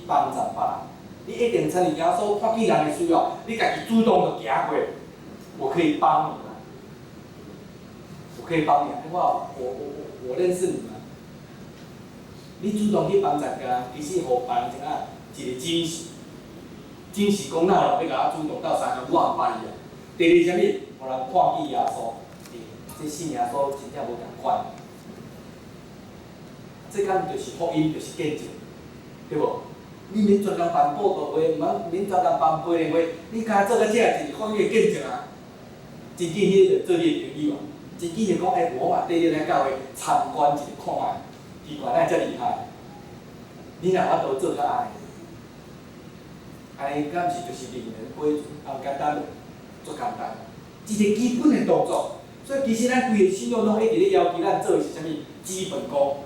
帮助别人。你一定参与耶稣看见人的需要，你家己主动就行过，我可以帮你们，我可以帮你。我认识你们，你主动去帮助别人，其实互别人一个惊喜，惊喜讲哪路要甲我主动斗相共，我也帮伊啊。第二，啥物？互人看见耶稣，这信耶稣真正无共款。这敢就是福音，就是见证，对无？你免专工办报道会，免专工办培灵会，你敢做到这就是福音的见证啊！真紧迄就做你的朋友啊！真紧就讲，我嘛缀你来教会参观一下看下，奇怪，哪会遮厉害？你若法度做较安尼，安尼敢是就是令人规矩，简单嘞，足简单，一个基本的动作。所以其实咱规个信仰拢一直咧要求咱做的是啥物？基本功。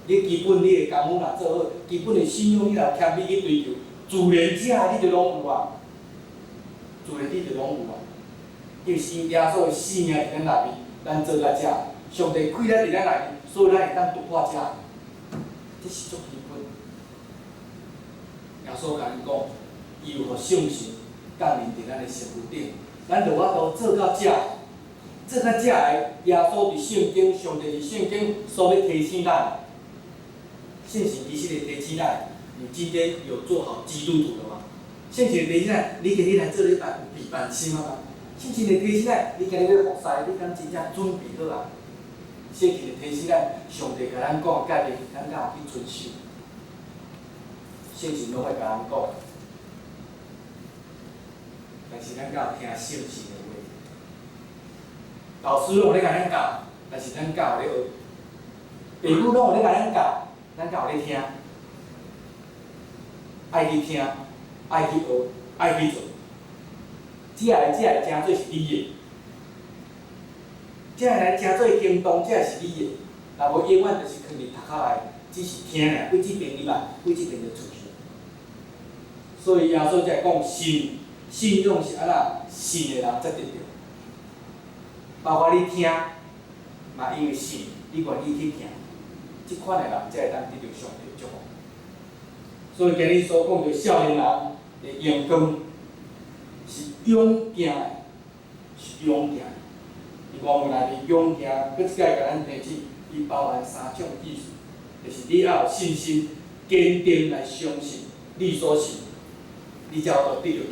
你基本你的功夫若做好，基本的信仰你若谦卑去追求，自然之下你就拢有啊，自然你就拢有啊。因为是耶稣的生命伫咱内面，咱做到遮，上帝开咱伫咱内面，所以咱会当突破遮，这是足基本。耶稣甲咱讲，伊有互信心降临伫咱的身躯顶，咱就法度做到遮，做到遮来，耶稣伫圣经，上帝伫圣经所要提醒咱。现行其实的提醒咱，你今天有做好基督徒了吗？现行的提醒咱，你今日来做礼拜有备办心啊吗？现行的提醒咱，你今日要服侍，你敢真正准备好啊？现行的提醒咱，上帝甲咱讲的概念，咱敢有去遵守？现行拢会甲咱讲，但是咱敢有听现行的话？老师拢有咧甲咱教，但是咱敢有咧学？父母拢有咧甲咱教。咱敢有咧听，爱去听，爱去学，爱去做。接下来真做是你的，接下来真做行动，这是你的。若无永远就是囥伫头壳内，只是听尔，为即边入来，为即边就出去。所以耶稣才讲信用是安那，信的人才得着。包括你听，嘛因为信，你愿意去听。即款的人才会当得到上帝的祝福。所以今日所讲的少年人的阳光是勇行的，是勇行的。伊原文内面勇行，佫一摆甲咱提醒，伊包含3种意思，就是你要有信心，坚定来相信你所信，你才有得到去。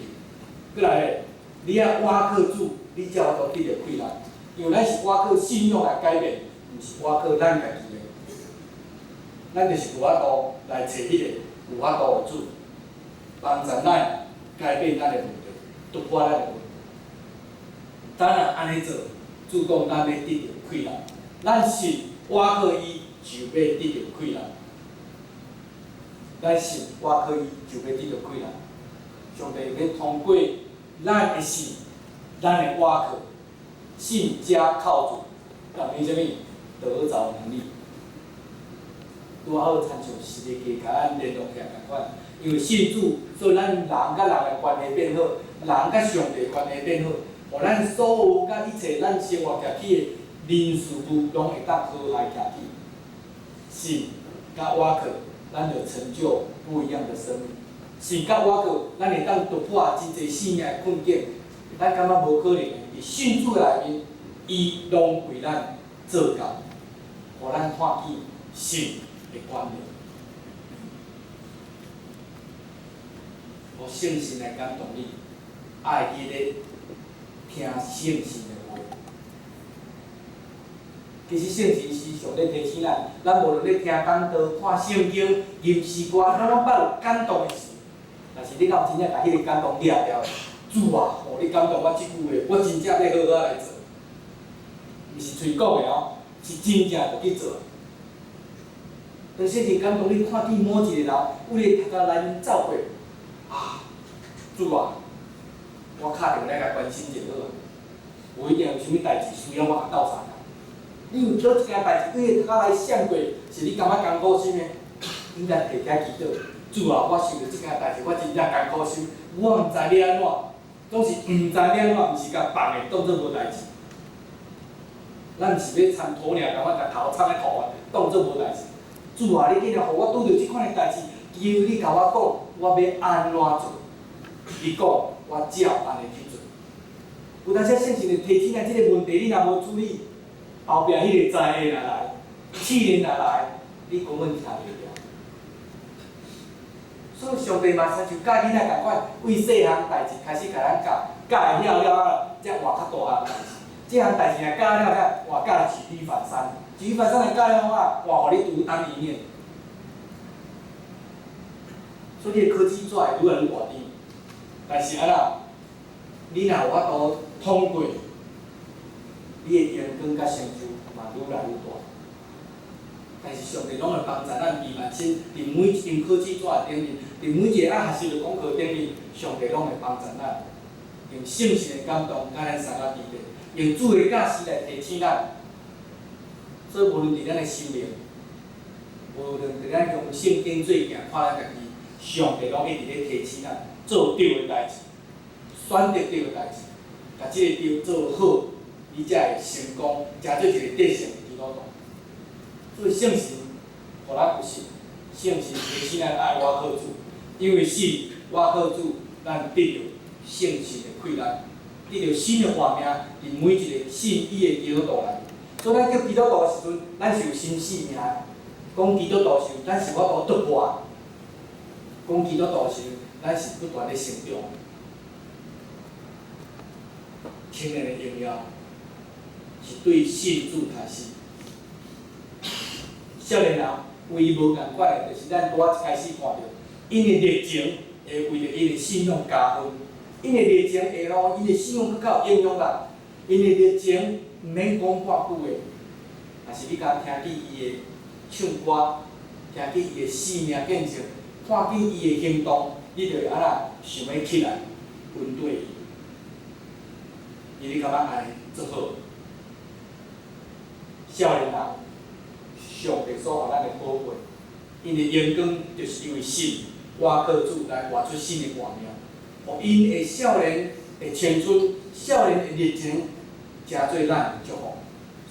佫来咧，你要倚靠主，你才有得到快乐。因为咱是倚靠信仰来改变，毋是倚靠咱家己。咱就是有法度来找迄个有法度的主，帮助咱改变咱的问题，突破咱的问题。咱若安尼做，主讲咱要得到快乐，咱信倚靠伊就要得到快乐。咱信倚靠伊就要得到快乐。上帝要通过咱的信，咱的倚靠，信加靠主，等于啥物？得着能力。拄好参像是咧加甲咱联络起来共款，因为信主，所以咱人甲人的关系变好，人甲上帝关系变好，互咱所有甲一切咱生活徛起的人事物，拢会当好来徛起。信甲倚靠，咱就成就不一样的生命。信甲倚靠，咱会当突破真侪生命的困境，咱感觉无可能的。伫信主内面，伊拢为咱做到，互咱看见信的观念，互圣神来感动你，爱记咧听圣神的话。其实圣神时常咧提醒咱无论咧听讲道、看圣经、吟诗歌，咱拢捌有感动的事。但是你敢有真正甲迄个感动掠了？主啊，互你感动我即句话，我真正要好好来做，毋是嘴讲的哦，是真正要去做。当圣神感动你看见某一个人为了头壳内面走过，啊，主啊，我敲电话来甲关心一下好啊，有一定有啥物代志需要我甲斗相共。你有做一件代志对你头壳内闪过，是你感觉艰苦心的，应该摕起来祈祷。主啊，我想到即件代志，我真正艰苦心，我毋知要安怎，总是毋知要安怎，毋是甲放的当做无代志。咱毋是要参土尔，感觉甲头插咧土啊，当做无代志。主啊，你竟然互我拄着即款的代志，求你甲我讲，我要安怎做？你讲，我照安尼去做。有当时圣神就提醒咱，即个问题你若无处理，后壁迄个灾厄若来，试炼若来，你根本听袂了。所以上帝嘛，亲像教囡仔共款，为细项代志开始甲咱教，教会了了，才活较大项代志。即项代志若教了，才活教举一反三。举一反三来教了话，活互你独当一面。所以你的科技做会愈来愈活顶，但是安怎？你若有法度通过，你的阳光甲成就嘛愈来愈大。但是上帝拢会帮助咱避万千，伫每一张科技纸顶面，伫每一个学习的功课顶面，上帝拢会帮助咱，用圣神的感动，甲咱三个伫咧，用主的教示来提醒咱。所以无论伫咱的心灵，无论伫咱用圣经做行，看咱家己，上帝拢一直咧提醒咱做对的代志，选择对的代志，甲即个对做好，你才会成功，才做一个得胜的基督徒。所以圣神，互咱有信，圣神提醒咱爱我靠主，因为信我靠主，咱得到圣神的馈赠，得到新的画面，伫每一个信伊的基督徒内。所以咱叫基督徒的时阵，咱是有新生命的。讲基督徒时，咱是我度突破；讲基督徒时，咱是不断咧成长。青年的荣耀是对信主开始。少年人有伊无共款的，就是咱拄仔一开始看到，因的热情会为着因的信仰加分，因的热情会让因的信仰更较有影响力，因的热情毋免讲偌久的，但是你敢听见伊的唱歌，听见伊的生命见证，看见伊的行动，你就会安那想要起来跟对伊，因为你感觉安尼做好，少年人。上帝所予咱的宝贝，因的阳光就是因为信，我靠主来活出新的画面，互因的少年的青春、少年的热情，加做咱的祝福。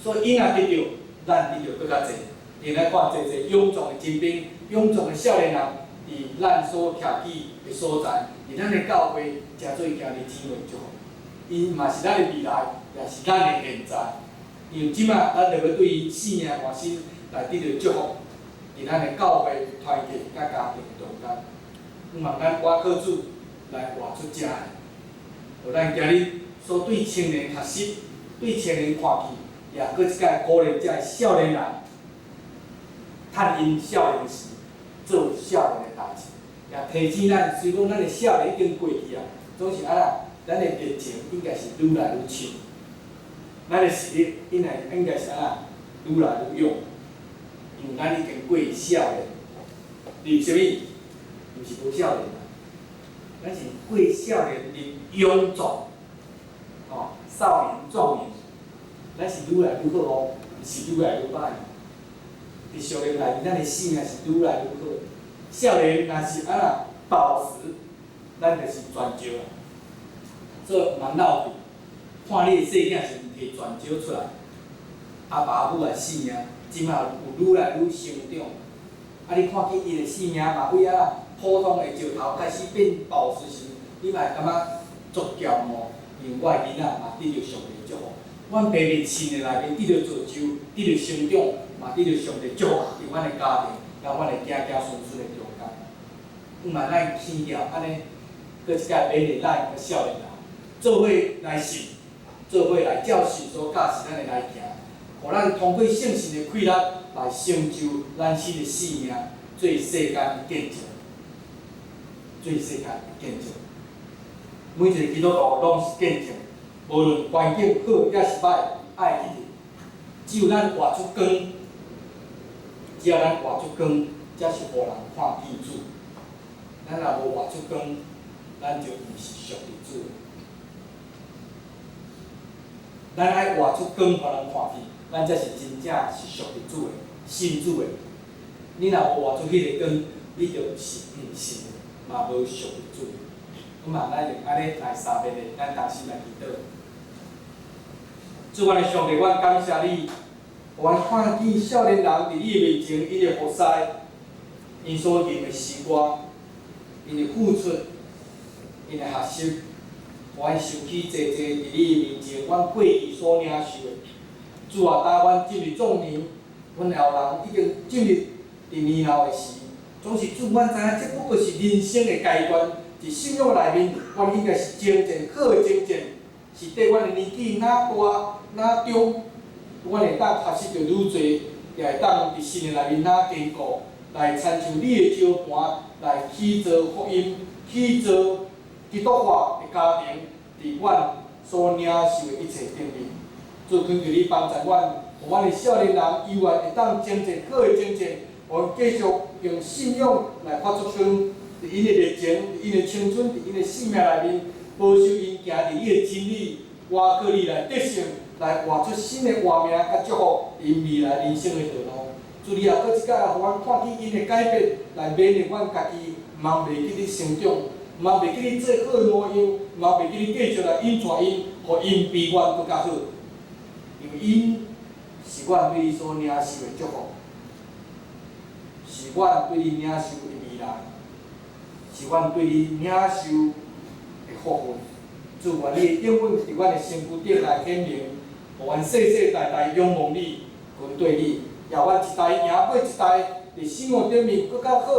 所以因若得到，咱得到更较济。因来看济济勇壮的精兵、勇壮的少年人，伫咱所徛起的所在，伫咱的教会，加做行伫天的祝福。因嘛是咱的未来，也是咱的现在。因为即马咱就要对伊生命换新。来得到祝福，伫咱的教会团结甲家庭中间，希望咱我靠主来活出正的，互咱今日所对青年学习，对青年看去，也搁一届鼓励遮少年人，趁因少年时做少年的代志，也提醒咱，虽讲咱的少年已经过去啊，总是安那，咱的热情应该是愈来愈深，咱的实力应该是安那愈来愈勇。因为咱已经过少年，你啥物？毋是无少年啊，咱是过少年的勇壮，哦，少年壮年，咱是愈来愈好哦，毋是愈来愈歹。伫少年内面，咱的生命是愈来愈好。少年若是安那保持，咱就是全招啊。所以蛮闹的，看你的细囝是毋摕全招出来，阿爸阿母的生命。即马有愈来愈成长，啊！你看见伊的生命嘛，为啊普通的石头开始变宝石时，你嘛会感觉足骄傲，因为我的囡仔嘛得到上帝的祝福。阮白日信的内面得到造就，得到成长，嘛得到上帝祝福伫阮的家庭，甲阮的子子孙孙的中间。毋嘛，咱天条安尼，搁一届勉励咱个少年人，做伙来信，做伙来照神所教示咱的来行。互咱通过圣神的馈赠来成就咱新的生命，做世间的见证，做世间的见证。每一个基督徒拢是见证，无论环境好也是歹，爱记住，只有咱活出光，只要咱活出光，才是互人看见主。咱若无活出光，咱就毋是属于主。咱爱活出光，互人看见。咱才是真正是属于主的、信主的。你若无活出迄个光，你就毋是信的，嘛无属于主的。咁嘛，咱就安尼来三遍的，咱同心来祈祷。主，阮的上帝，阮感谢你，阮看见少年人伫你的面前，因着服侍，因所认的诗歌，因的付出，因的学习，互阮想起济伫你面前，阮过去所领受的。主啊，当阮进入壮年，阮后人已经进入伫年老的时，总是主，阮知影这不过是人生的阶段，伫信仰内面，阮应该是精进，好的精进，是缀阮的年纪哪大哪中，阮会当学习到愈侪，也会当伫信的内面哪坚固，来参像你的招盘，来去做福音，去做基督化的家庭，伫阮所领受的一切顶面。主，恳求你帮助阮，互阮的少年人依然会当精进，好的精进，互继续用信仰来发出光，伫因的热情，伫因的青春，伫因的生命内面，保守因行伫你的真理，活靠你来得胜，来活出新的活命，甲祝福因未来人生的道路。主，你也搁一摆互阮看见因的改变，来勉励阮家己，茫袂记你成长，茫袂记你做好的模样，茫袂记你继续来引带因，互因比阮搁较好。因为因是阮对你所领受的祝福，是阮对你领受的未来，是阮对你领受的福分。主，愿你的应允伫阮的身躯顶来显明，互阮世世代代仰望你，跟对你，也阮一代赢过一代，伫生活顶面搁较好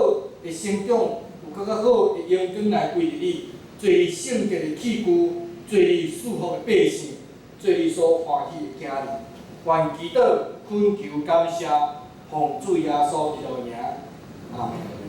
的成长，有搁较好的荣光来归伫你，做你圣洁的器具，做你祝福的百姓。做你所欢喜的囝儿，愿祈祷、恳求、感谢，奉主耶稣基督名，阿门。